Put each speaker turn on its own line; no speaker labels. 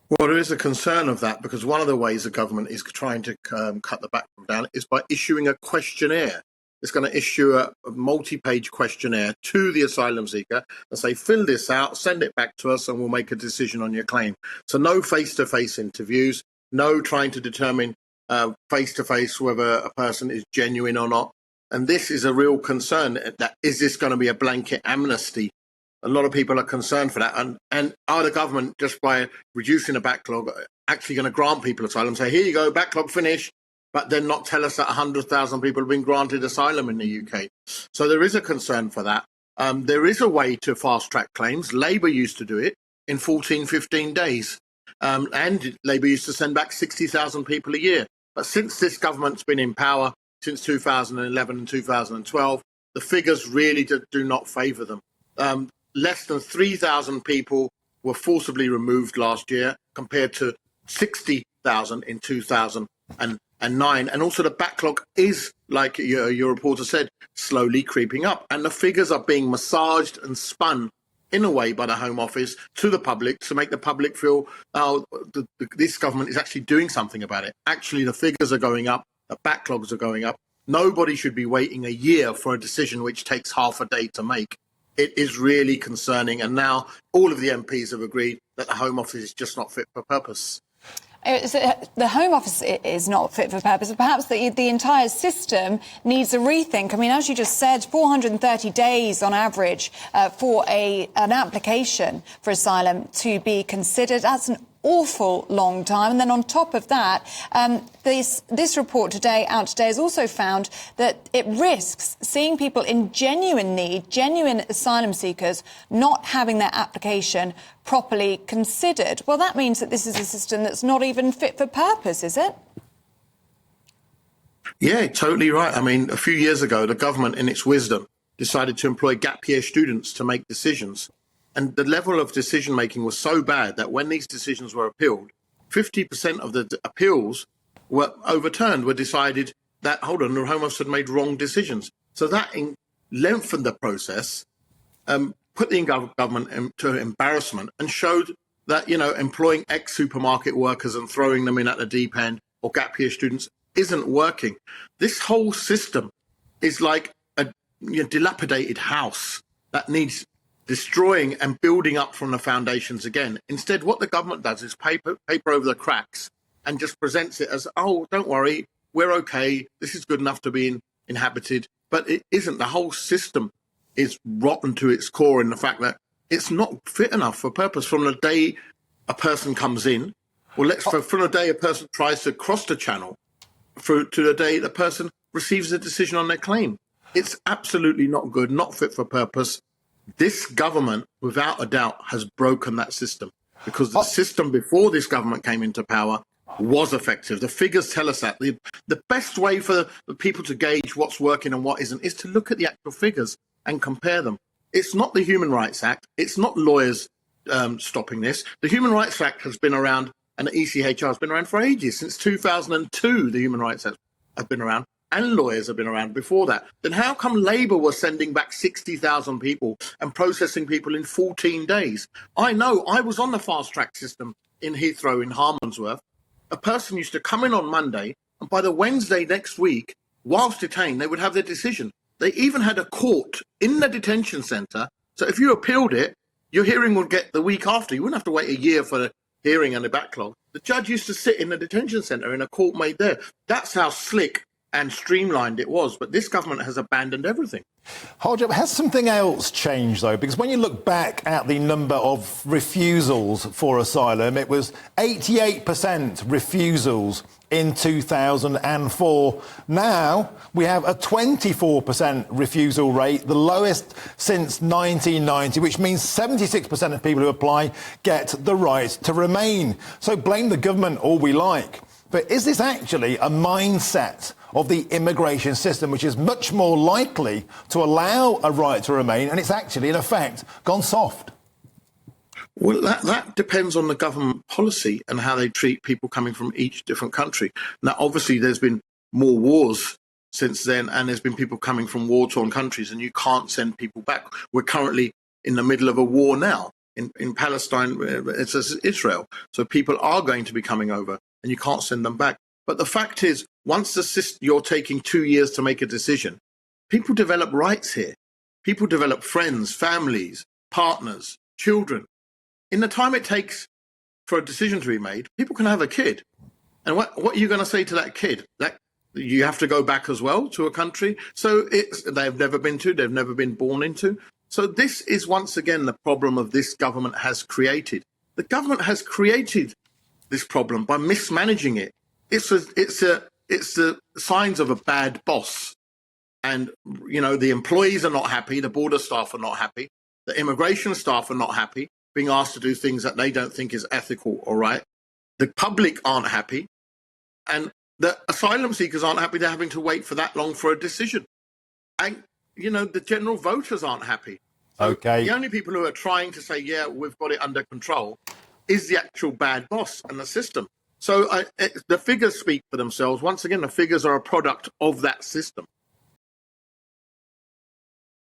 Well, there is a concern of that because one of the ways the government is trying to cut the backlog down is by issuing a questionnaire. It's going to issue a multi-page questionnaire to the asylum seeker and say, fill this out, send it back to us, and we'll make a decision on your claim. So no face-to-face interviews, no trying to determine face-to-face whether a person is genuine or not. And this is a real concern. That is this going to be a blanket amnesty? A lot of people are concerned for that. And are the government, just by reducing the backlog, actually going to grant people asylum? Say, here you go, backlog finished, but then not tell us that 100,000 people have been granted asylum in the UK. So there is a concern for that. There is a way to fast-track claims. Labour used to do it in 14, 15 days. And Labour used to send back 60,000 people a year. But since this government's been in power, since 2011 and 2012, the figures really do not favour them. Less than 3,000 people were forcibly removed last year compared to 60,000 in 2009. And also the backlog is, like your reporter said, slowly creeping up. And the figures are being massaged and spun in a way by the Home Office to the public to make the public feel, this government is actually doing something about it. Actually, the figures are going up, the backlogs are going up. Nobody should be waiting a year for a decision which takes half a day to make. It is really concerning. And now all of the MPs have agreed that the Home Office is just not fit for purpose.
The Home Office is not fit for purpose. Perhaps the entire system needs a rethink. I mean, as you just said, 430 days on average for an application for asylum to be considered. That's an awful long time. And then on top of that, this report out today has also found that it risks seeing people in genuine need, genuine asylum seekers, not having their application properly considered. Well, that means that this is a system that's not even fit for purpose, is it?
Yeah, totally right. I mean, a few years ago, the government, in its wisdom, decided to employ gap year students to make decisions. And the level of decision making was so bad that when these decisions were appealed, 50% of the appeals were overturned, were decided that, hold on, the Home Office had made wrong decisions. So that lengthened the process, put the government into embarrassment, and showed that, employing ex-supermarket workers and throwing them in at the deep end or gap year students isn't working. This whole system is like a dilapidated house that needs destroying and building up from the foundations again. Instead, what the government does is paper over the cracks and just presents it as, oh, don't worry, we're okay, this is good enough to be inhabited. But it isn't. The whole system is rotten to its core in the fact that it's not fit enough for purpose. From the day a person comes in, from the day a person tries to cross the channel, through to the day the person receives a decision on their claim. It's absolutely not good, not fit for purpose. This government, without a doubt, has broken that system because the system before this government came into power was effective. The figures tell us that. The best way for the people to gauge what's working and what isn't is to look at the actual figures and compare them. It's not the Human Rights Act. It's not lawyers stopping this. The Human Rights Act has been around, and the ECHR has been around for ages. Since 2002, the Human Rights Act has been around. And lawyers have been around before that. Then how come Labour was sending back 60,000 people and processing people in 14 days? I know, I was on the fast track system in Heathrow in Harmondsworth. A person used to come in on Monday, and by the Wednesday next week, whilst detained, they would have their decision. They even had a court in the detention centre. So if you appealed it, your hearing would get the week after. You wouldn't have to wait a year for the hearing and the backlog. The judge used to sit in the detention centre in a court made there. That's how slick and streamlined it was, but this government has abandoned everything.
Harjap, has something else changed, though? Because when you look back at the number of refusals for asylum, it was 88% refusals in 2004. Now we have a 24% refusal rate, the lowest since 1990, which means 76% of people who apply get the right to remain. So blame the government all we like. But is this actually a mindset of the immigration system which is much more likely to allow a right to remain, and it's actually, in effect, gone soft?
Well, that depends on the government policy and how they treat people coming from each different country. Now, obviously, there's been more wars since then, and there's been people coming from war-torn countries, and you can't send people back. We're currently in the middle of a war now In Palestine, it's Israel. So people are going to be coming over and you can't send them back. But the fact is, once you're taking 2 years to make a decision, people develop rights here. People develop friends, families, partners, children. In the time it takes for a decision to be made, people can have a kid. And what are you going to say to that kid? That you have to go back as well to a country they've never been to, they've never been born into. So this is once again the problem of this government has created. The government has created this problem by mismanaging it. It's the signs of a bad boss. And, you know, the employees are not happy. The border staff are not happy. The immigration staff are not happy, being asked to do things that they don't think is ethical or right. The public aren't happy. And the asylum seekers aren't happy. They're having to wait for that long for a decision. And, you know, the general voters aren't happy. So
Okay.
the only people who are trying to say, yeah, we've got it under control is the actual bad boss and the system. So the figures speak for themselves. Once again, the figures are a product of that system.